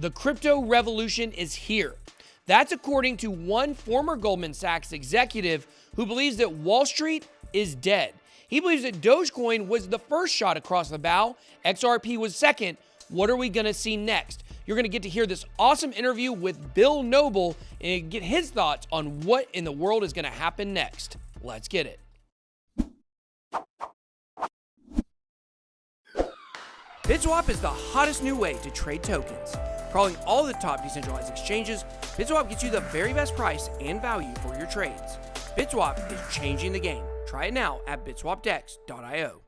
The crypto revolution is here. That's according to one former Goldman Sachs executive who believes that Wall Street is dead. He believes that Dogecoin was the first shot across the bow, XRP was second. What are we going to see next? You're going to get to hear this awesome interview with Bill Noble and get his thoughts on what in the world is going to happen next. Let's get it. BitSwap is the hottest new way to trade tokens. Crawling all the top decentralized exchanges, BitSwap gets you the very best price and value for your trades. BitSwap is changing the game. Try it now at bitswapdex.io.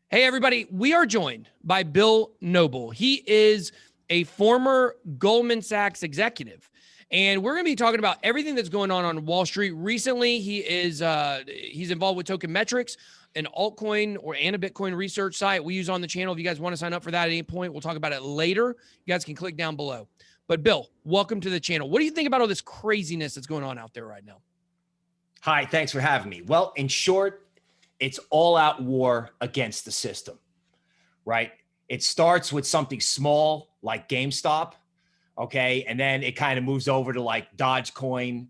Hey everybody, we are joined by Bill Noble. He is a former Goldman Sachs executive, and we're going to be talking about everything that's going on Wall Street. Recently, he's involved with Token Metrics, an altcoin and a Bitcoin research site we use on the channel. If you guys want to sign up for that at any point, we'll talk about it later. You guys can click down below. But Bill, welcome to the channel. What do you think about all this craziness that's going on out there right now? Hi, thanks for having me. Well, in short, it's all out war against the system, right? It starts with something small like Gamestop, okay? And then it kind of moves over to like Dogecoin,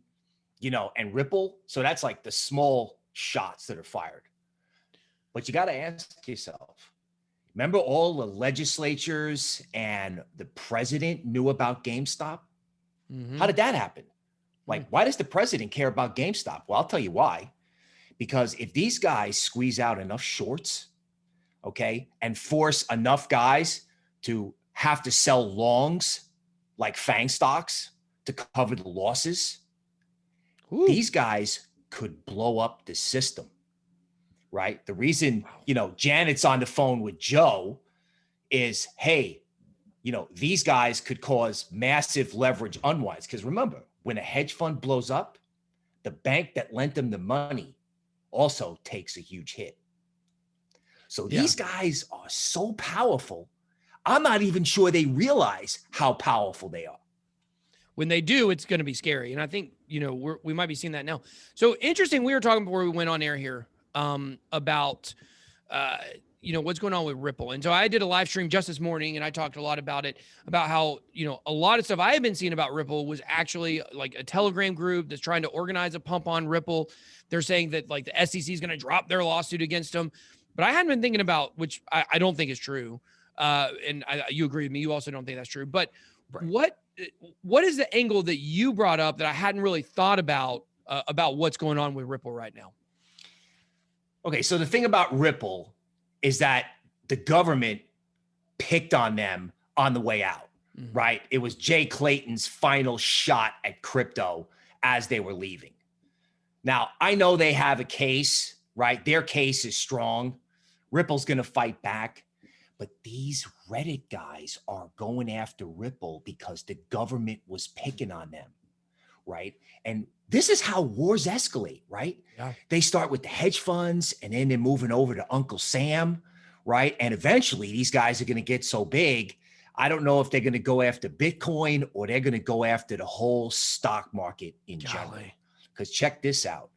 and Ripple. So that's like the small shots that are fired. But you got to ask yourself, remember all the legislatures and the president knew about GameStop? Mm-hmm. How did that happen? Like, why does the president care about GameStop? Well, I'll tell you why. Because if these guys squeeze out enough shorts, okay, and force enough guys to have to sell longs like FANG stocks to cover the losses, these guys could blow up the system. Right. The reason, Janet's on the phone with Joe is, hey, these guys could cause massive leverage unwinds. Because remember, when a hedge fund blows up, the bank that lent them the money also takes a huge hit. So these guys are so powerful. I'm not even sure they realize how powerful they are. When they do, it's going to be scary. And I think, we might be seeing that now. So interesting. We were talking before we went on air here. About, what's going on with Ripple. And so I did a live stream just this morning and I talked a lot about it, about how, a lot of stuff I had been seeing about Ripple was actually like a Telegram group that's trying to organize a pump on Ripple. They're saying that like the SEC is going to drop their lawsuit against them. But I hadn't been thinking about, which I don't think is true. You agree with me. You also don't think that's true. But what is the angle that you brought up that I hadn't really thought about what's going on with Ripple right now? Okay, so the thing about Ripple is that the government picked on them on the way out, right? It was Jay Clayton's final shot at crypto as they were leaving. Now, I know they have a case, right? Their case is strong. Ripple's going to fight back. But these Reddit guys are going after Ripple because the government was picking on them, right? And this is how wars escalate, right? Yeah. They start with the hedge funds and then they're moving over to Uncle Sam, right? And eventually these guys are going to get so big. I don't know if they're going to go after Bitcoin or they're going to go after the whole stock market in general. Because check this out.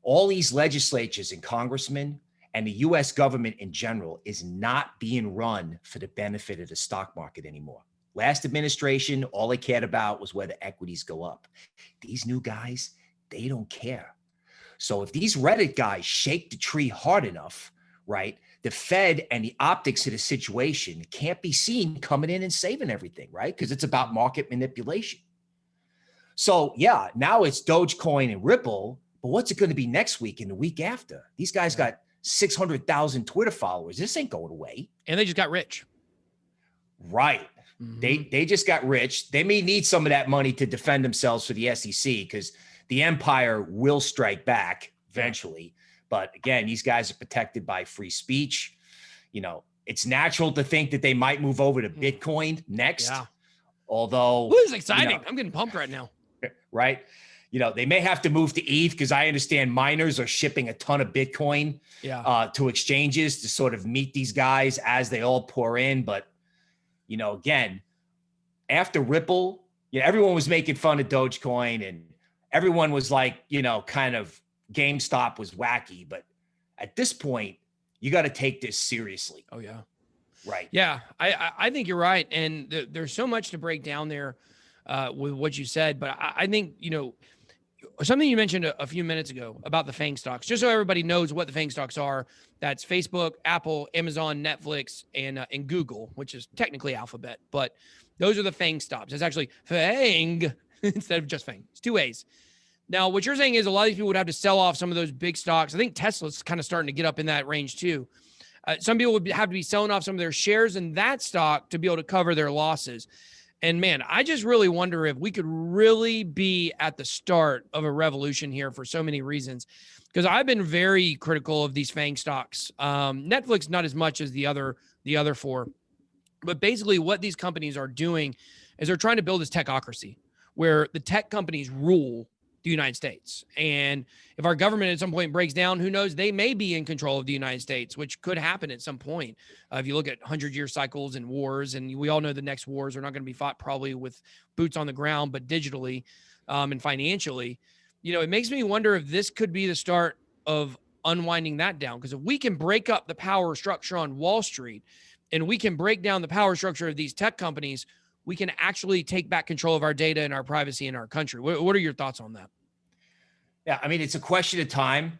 All these legislatures and congressmen and the US government in general is not being run for the benefit of the stock market anymore. Last administration, all they cared about was whether equities go up. These new guys, they don't care. So if these Reddit guys shake the tree hard enough, right, the Fed and the optics of the situation can't be seen coming in and saving everything, right? Because it's about market manipulation. So yeah, now it's Dogecoin and Ripple, but what's it going to be next week and the week after? These guys got 600,000 Twitter followers. This ain't going away. And they just got rich. Right. They just got rich. They may need some of that money to defend themselves for the SEC because the empire will strike back eventually. But again, these guys are protected by free speech. It's natural to think that they might move over to Bitcoin next. Yeah. Although this is exciting. I'm getting pumped right now. Right. They may have to move to ETH because I understand miners are shipping a ton of Bitcoin to exchanges to sort of meet these guys as they all pour in. But again, after Ripple, everyone was making fun of Dogecoin and everyone was like, kind of GameStop was wacky. But at this point, you got to take this seriously. Oh, yeah. Right. Yeah, I think you're right. And there's so much to break down there with what you said. But I think, something you mentioned a few minutes ago about the FANG stocks, just so everybody knows what the FANG stocks are. That's Facebook, Apple, Amazon, Netflix, and Google, which is technically Alphabet. But those are the FANG stocks. It's actually FANG instead of just FANG. It's two A's. Now, what you're saying is a lot of these people would have to sell off some of those big stocks. I think Tesla's kind of starting to get up in that range too. Some people would have to be selling off some of their shares in that stock to be able to cover their losses. And man, I just really wonder if we could really be at the start of a revolution here for so many reasons. Because I've been very critical of these FANG stocks. Netflix, not as much as the other four. But basically what these companies are doing is they're trying to build this techocracy where the tech companies rule the United States. And if our government at some point breaks down, who knows, they may be in control of the United States, which could happen at some point. If you look at 100-year cycles and wars, and we all know the next wars are not going to be fought probably with boots on the ground, but digitally and financially, it makes me wonder if this could be the start of unwinding that down. Because if we can break up the power structure on Wall Street and we can break down the power structure of these tech companies, we can actually take back control of our data and our privacy in our country. What are your thoughts on that? Yeah, I mean, it's a question of time.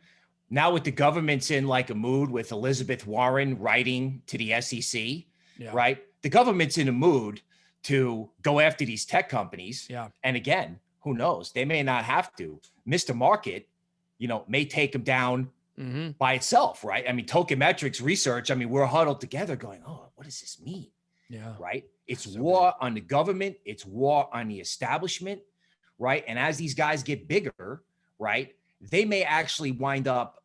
Now with the government's in like a mood with Elizabeth Warren writing to the SEC, right? The government's in a mood to go after these tech companies. Yeah. And again, who knows? They may not have to. Mr. Market, may take them down by itself, right? I mean, Tokenmetrics research, we're huddled together going, oh, what does this mean? Yeah. Right? It's war on the government. It's war on the establishment, right? And as these guys get bigger, right, they may actually wind up,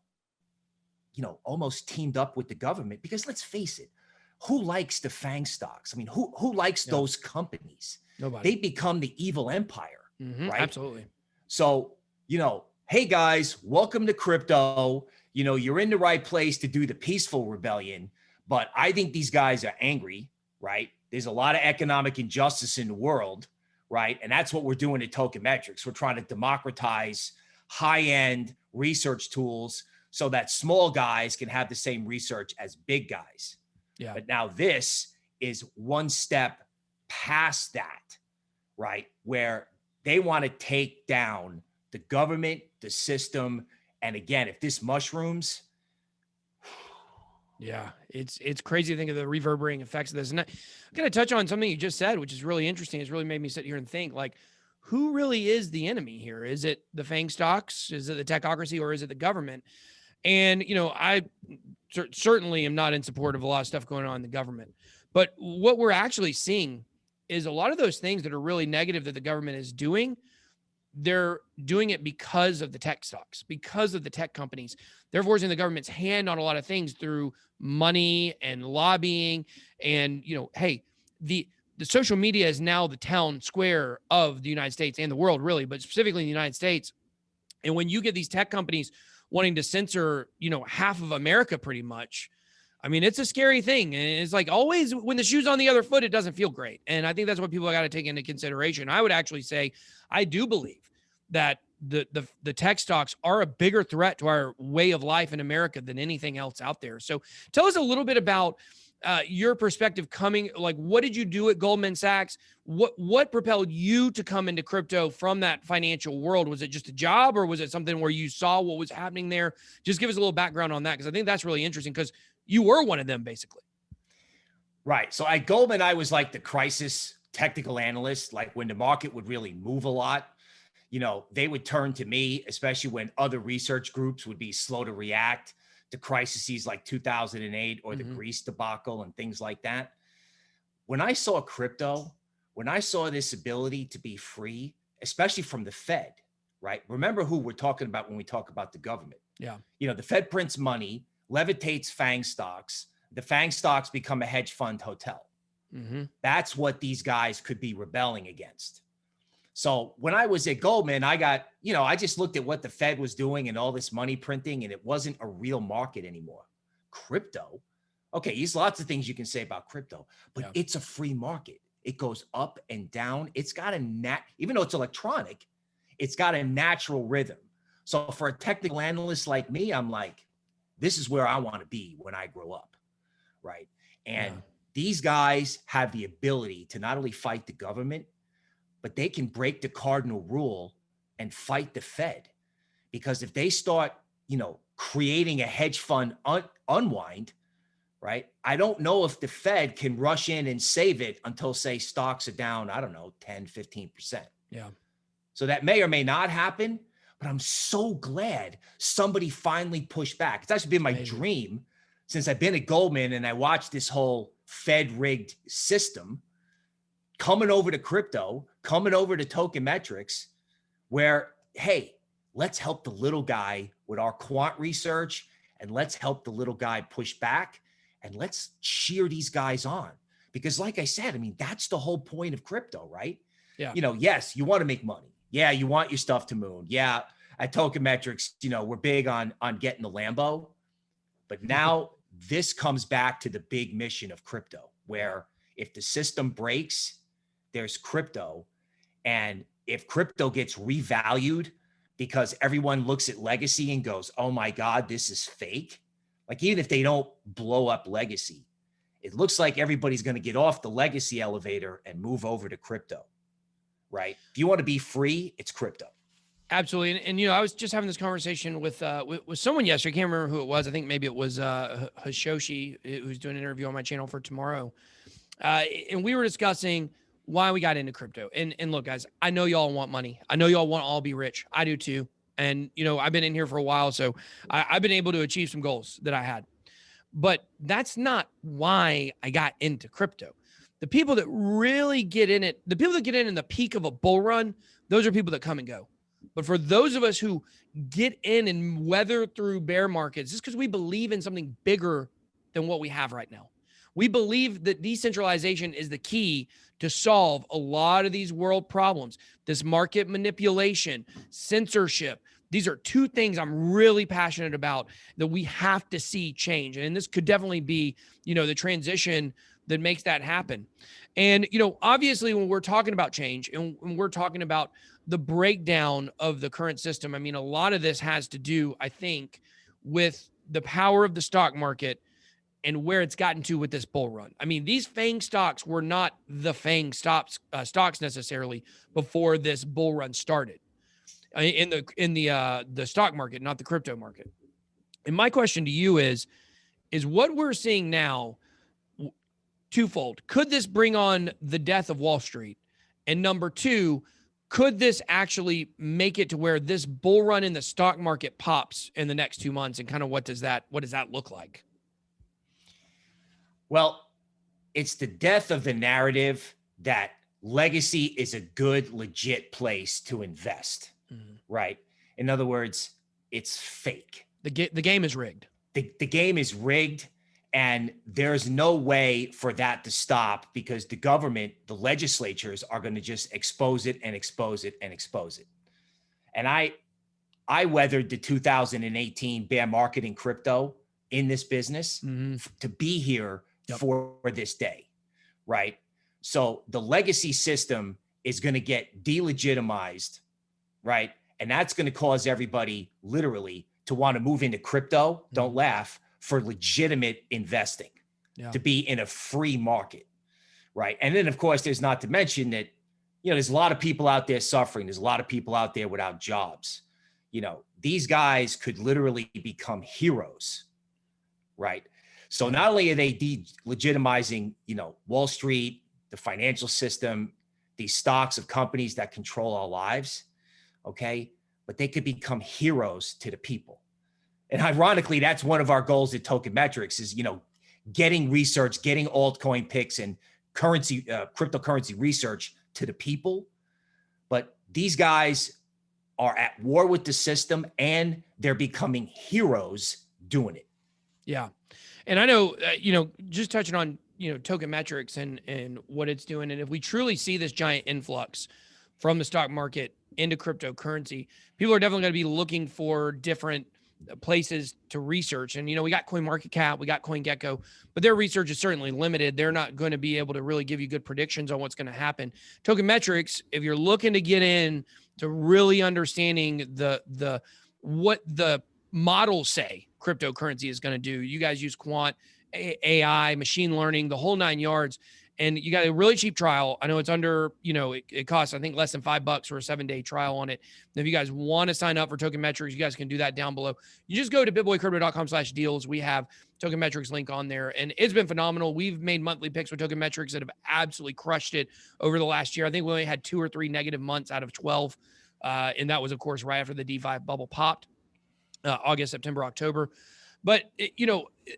almost teamed up with the government, because let's face it, who likes the FANG stocks? I mean, who likes those companies? Nobody. They become the evil empire, right? Absolutely. So, hey guys, welcome to crypto. You're in the right place to do the peaceful rebellion, but I think these guys are angry, right? There's a lot of economic injustice in the world, right? And that's what we're doing at Tokenmetrics. We're trying to democratize high-end research tools so that small guys can have the same research as big guys. Yeah. But now this is one step past that, right? Where they want to take down the government, the system. And again, if this mushrooms. Yeah, it's crazy to think of the reverberating effects of this. And I'm going to touch on something you just said, which is really interesting. It's really made me sit here and think, like, who really is the enemy here? Is it the FANG stocks? Is it the techocracy, or is it the government? And, I certainly am not in support of a lot of stuff going on in the government. But what we're actually seeing is a lot of those things that are really negative that the government is doing, they're doing it because of the tech stocks, because of the tech companies. They're forcing the government's hand on a lot of things through money and lobbying. And, hey, the social media is now the town square of the United States and the world, really, but specifically in the United States. And when you get these tech companies wanting to censor, half of America pretty much, it's a scary thing. And it's like always when the shoe's on the other foot, it doesn't feel great. And I think that's what people got to take into consideration. I would actually say, I do believe that the tech stocks are a bigger threat to our way of life in America than anything else out there. So tell us a little bit about your perspective what did you do at Goldman Sachs? What propelled you to come into crypto from that financial world? Was it just a job, or was it something where you saw what was happening there? Just give us a little background on that, because I think that's really interesting, because you were one of them basically. Right. So at Goldman, I was like the crisis technical analyst. Like when the market would really move a lot, they would turn to me, especially when other research groups would be slow to react to crises like 2008 or the Greece debacle and things like that. When I saw crypto, when I saw this ability to be free, especially from the Fed, right? Remember who we're talking about when we talk about the government. Yeah. The Fed prints money, levitates FANG stocks. The FANG stocks become a hedge fund hotel. That's what these guys could be rebelling against. So when I was at Goldman, I got, I just looked at what the Fed was doing and all this money printing, and it wasn't a real market anymore. Crypto. Okay, there's lots of things you can say about crypto, but it's a free market. It goes up and down. It's got even though it's electronic, it's got a natural rhythm. So for a technical analyst like me, I'm like, this is where I want to be when I grow up. Right. And these guys have the ability to not only fight the government, but they can break the cardinal rule and fight the Fed. Because if they start, creating a hedge fund unwind, right? I don't know if the Fed can rush in and save it until, say, stocks are down, I don't know, 10, 15%. Yeah. So that may or may not happen, but I'm so glad somebody finally pushed back. It's actually been my dream since I've been at Goldman and I watched this whole Fed rigged system coming over to crypto, coming over to token metrics, where, hey, let's help the little guy with our quant research, and let's help the little guy push back, and let's cheer these guys on. Because like I said, I mean, that's the whole point of crypto, right? Yeah. Yes, you want to make money. Yeah, you want your stuff to move. Yeah, at token metrics, we're big on getting the Lambo. But now this comes back to the big mission of crypto, where if the system breaks, there's crypto. And if crypto gets revalued because everyone looks at legacy and goes, oh my God, this is fake. Like, even if they don't blow up legacy, it looks like everybody's going to get off the legacy elevator and move over to crypto, right? If you want to be free, it's crypto. Absolutely. And I was just having this conversation with someone yesterday. I can't remember who it was. I think maybe it was Hashoshi, who's doing an interview on my channel for tomorrow. And we were discussing why we got into crypto. And look, guys, I know y'all want money. I know y'all want to all be rich. I do too. And, I've been in here for a while, so I've been able to achieve some goals that I had. But that's not why I got into crypto. The people that really get in it, the people that get in the peak of a bull run, those are people that come and go. But for those of us who get in and weather through bear markets, it's because we believe in something bigger than what we have right now. We believe that decentralization is the key to solve a lot of these world problems. This market manipulation, censorship. These are two things I'm really passionate about that we have to see change. And this could definitely be, the transition that makes that happen. And, obviously when we're talking about change and when we're talking about the breakdown of the current system, I mean, a lot of this has to do, I think, with the power of the stock market and where it's gotten to with this bull run. I mean, these FANG stocks were not the FANG stocks necessarily before this bull run started in the stock market, not the crypto market. And my question to you is what we're seeing now twofold? Could this bring on the death of Wall Street? And number two, could this actually make it to where this bull run in the stock market pops in the next 2 months? And kind of what does that look like? Well, it's the death of the narrative that legacy is a good, legit place to invest, right? In other words, it's fake. The game is rigged. The game is rigged, and there's no way for that to stop because the government, the legislatures are going to just expose it and expose it and expose it. And I weathered the 2018 bear market in crypto in this business to be here for this day, right? So the legacy system is going to get delegitimized, right? And that's going to cause everybody literally to want to move into crypto, don't laugh, for legitimate investing, to be in a free market, right? And then, of course, there's not to mention that, there's a lot of people out there suffering. There's a lot of people out there without jobs. These guys could literally become heroes, right? So not only are they delegitimizing, Wall Street, the financial system, these stocks of companies that control our lives, okay, but they could become heroes to the people. And ironically, that's one of our goals at Token Metrics is, getting research, getting altcoin picks and currency, cryptocurrency research to the people. But these guys are at war with the system and they're becoming heroes doing it. Yeah. And I know, just touching on, Token Metrics and what it's doing. And if we truly see this giant influx from the stock market into cryptocurrency, people are definitely going to be looking for different places to research. And, we got CoinMarketCap, we got CoinGecko, but their research is certainly limited. They're not going to be able to really give you good predictions on what's going to happen. Token Metrics, if you're looking to get in to really understanding what the models say cryptocurrency is going to do, you guys use quant AI, machine learning, the whole 9 yards. And you got a really cheap trial. I know it's under, it costs, I think, less than $5 for a 7-day trial on it. And if you guys want to sign up for Token Metrics, you guys can do that down below. You just go to bitboycrypto.com/deals. We have Token Metrics link on there, and it's been phenomenal. We've made monthly picks with Token Metrics that have absolutely crushed it over the last year. I think we only had 2 or 3 negative months out of 12. And that was, of course, right after the DeFi bubble popped, August, September, October. But,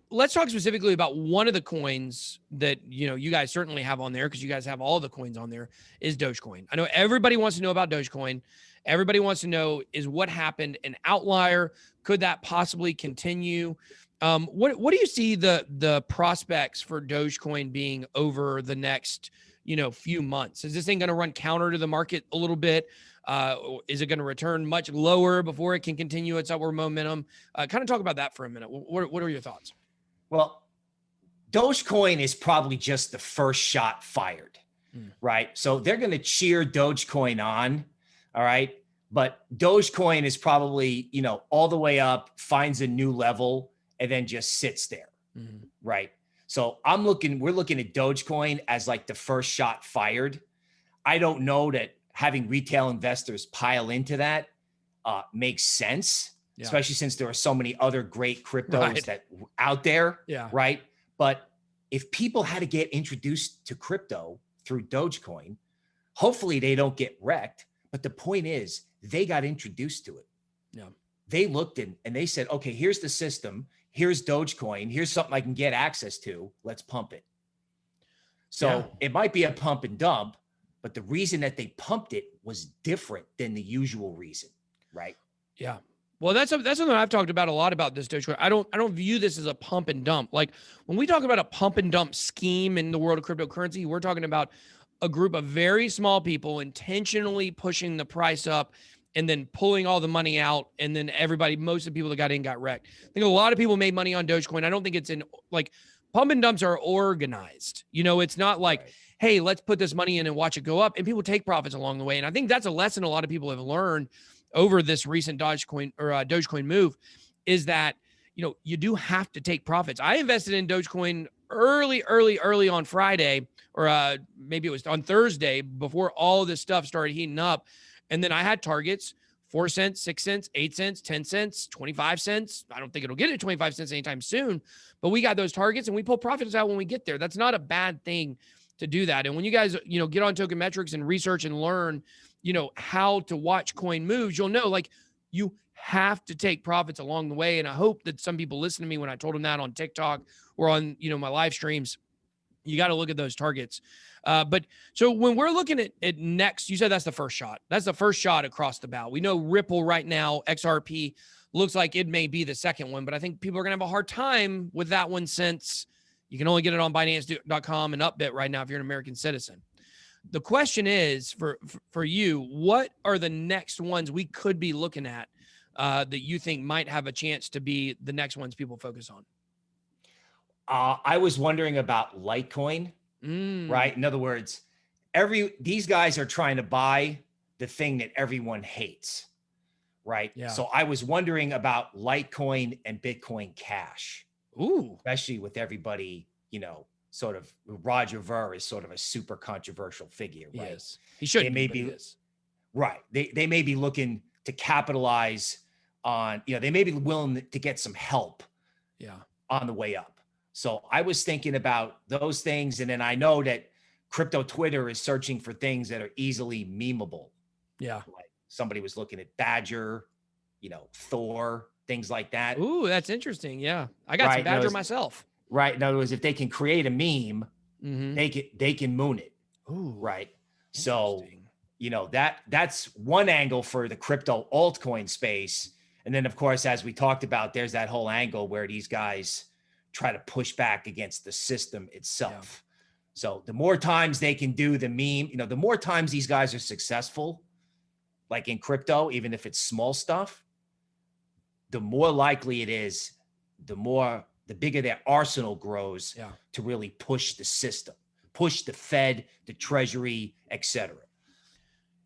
let's talk specifically about one of the coins that, you guys certainly have on there, because you guys have all the coins on there, is Dogecoin. I know everybody wants to know about Dogecoin. Everybody wants to know, is what happened an outlier? Could that possibly continue? What do you see the prospects for Dogecoin being over the next, few months? Is this thing going to run counter to the market a little bit? Is it going to return much lower before it can continue its upward momentum? Kind of talk about that for a minute. What are your thoughts? Well, Dogecoin is probably just the first shot fired, right? So they're going to cheer Dogecoin on, all right? But Dogecoin is probably, all the way up, finds a new level, and then just sits there, right? So we're looking at Dogecoin as like the first shot fired. I don't know that having retail investors pile into that makes sense, especially since there are so many other great cryptos that out there, right? But if people had to get introduced to crypto through Dogecoin, hopefully they don't get wrecked. But the point is, they got introduced to it. Yeah. They looked in and they said, okay, here's the system. Here's Dogecoin. Here's something I can get access to. Let's pump it. So it might be a pump and dump, but the reason that they pumped it was different than the usual reason, right? Yeah. Well, that's something I've talked about a lot about this Dogecoin. I don't view this as a pump and dump. Like when we talk about a pump and dump scheme in the world of cryptocurrency, we're talking about a group of very small people intentionally pushing the price up and then pulling all the money out. And then most of the people that got in got wrecked. I think a lot of people made money on Dogecoin. I don't think it's pump and dumps are organized. It's not like, hey, let's put this money in and watch it go up. And people take profits along the way. And I think that's a lesson a lot of people have learned over this recent Dogecoin move, is that, you do have to take profits. I invested in Dogecoin early on Friday, or maybe it was on Thursday, before all this stuff started heating up. And then I had targets, 4 cents, 6 cents, 8 cents, 10 cents, 25 cents. I don't think it'll get to 25 cents anytime soon, but we got those targets and we pull profits out when we get there. That's not a bad thing to do that. And when you guys, get on Token Metrics and research and learn, how to watch coin moves, you'll know, you have to take profits along the way. And I hope that some people listen to me when I told them that on TikTok or on, my live streams. You got to look at those targets. But so when we're looking at next, you said that's the first shot. That's the first shot across the bow. We know Ripple right now, XRP, looks like it may be the second one, but I think people are going to have a hard time with that one, since you can only get it on Binance.com and Upbit right now if you're an American citizen. The question is for you, what are the next ones we could be looking at that you think might have a chance to be the next ones people focus on? I was wondering about Litecoin, right? In other words, these guys are trying to buy the thing that everyone hates, right? Yeah. So I was wondering about Litecoin and Bitcoin Cash. Ooh. Especially with everybody, sort of Roger Ver is sort of a super controversial figure, right? Yes. He shouldn't be. Right. They may be looking to capitalize on, they may be willing to get some help on the way up. So I was thinking about those things. And then I know that crypto Twitter is searching for things that are easily memeable. Yeah. Like somebody was looking at Badger, Thor, things like that. Ooh, that's interesting. Yeah. I got some Badger myself. Right. In other words, if they can create a meme, they can moon it. Ooh. Right. So, that's one angle for the crypto altcoin space. And then of course, as we talked about, there's that whole angle where these guys try to push back against the system itself. Yeah. So the more times they can do the meme, the more times these guys are successful, like in crypto, even if it's small stuff, the more likely it is, the bigger their arsenal grows to really push the system, push the Fed, the Treasury, etc.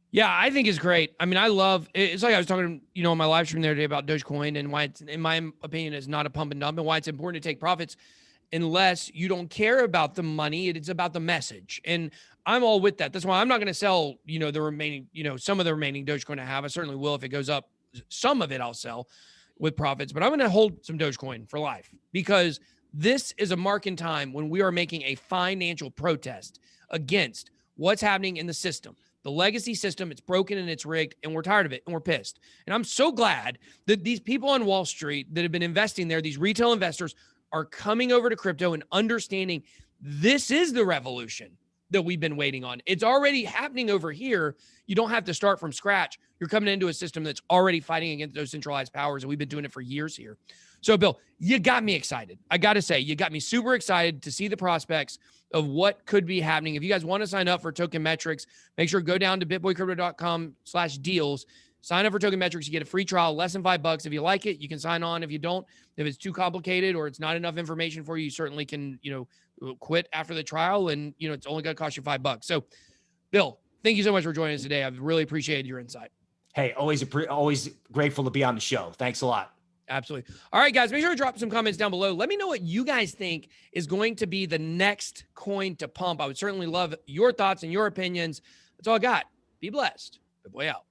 Yeah, I think it's great. I mean, it's like I was talking, on my live stream the other day about Dogecoin and why it's, in my opinion, is not a pump and dump, and why it's important to take profits. unless you don't care about the money. It's about the message. And I'm all with that. That's why I'm not going to sell, the remaining, some of the remaining Dogecoin I have. I certainly will if it goes up. Some of it I'll sell with profits, but I'm going to hold some Dogecoin for life because this is a mark in time when we are making a financial protest against what's happening in the system. The legacy system, it's broken and it's rigged, and we're tired of it, and we're pissed. And I'm so glad that these people on Wall Street that have been investing there, these retail investors, are coming over to crypto and understanding this is the revolution that we've been waiting on. It's already happening over here. You don't have to start from scratch. You're coming into a system that's already fighting against those centralized powers, and we've been doing it for years here. So, Bill, you got me excited. I got to say, you got me super excited to see the prospects of what could be happening. If you guys want to sign up for Token Metrics, make sure to go down to bitboycrypto.com/deals. Sign up for Token Metrics. You get a free trial, less than $5. If you like it, you can sign on. If you don't, if it's too complicated or it's not enough information for you, you certainly can, quit after the trial, and, it's only going to cost you $5. So, Bill, thank you so much for joining us today. I've really appreciated your insight. Hey, always grateful to be on the show. Thanks a lot. Absolutely. All right, guys, make sure to drop some comments down below. Let me know what you guys think is going to be the next coin to pump. I would certainly love your thoughts and your opinions. That's all I got. Be blessed. Good boy out.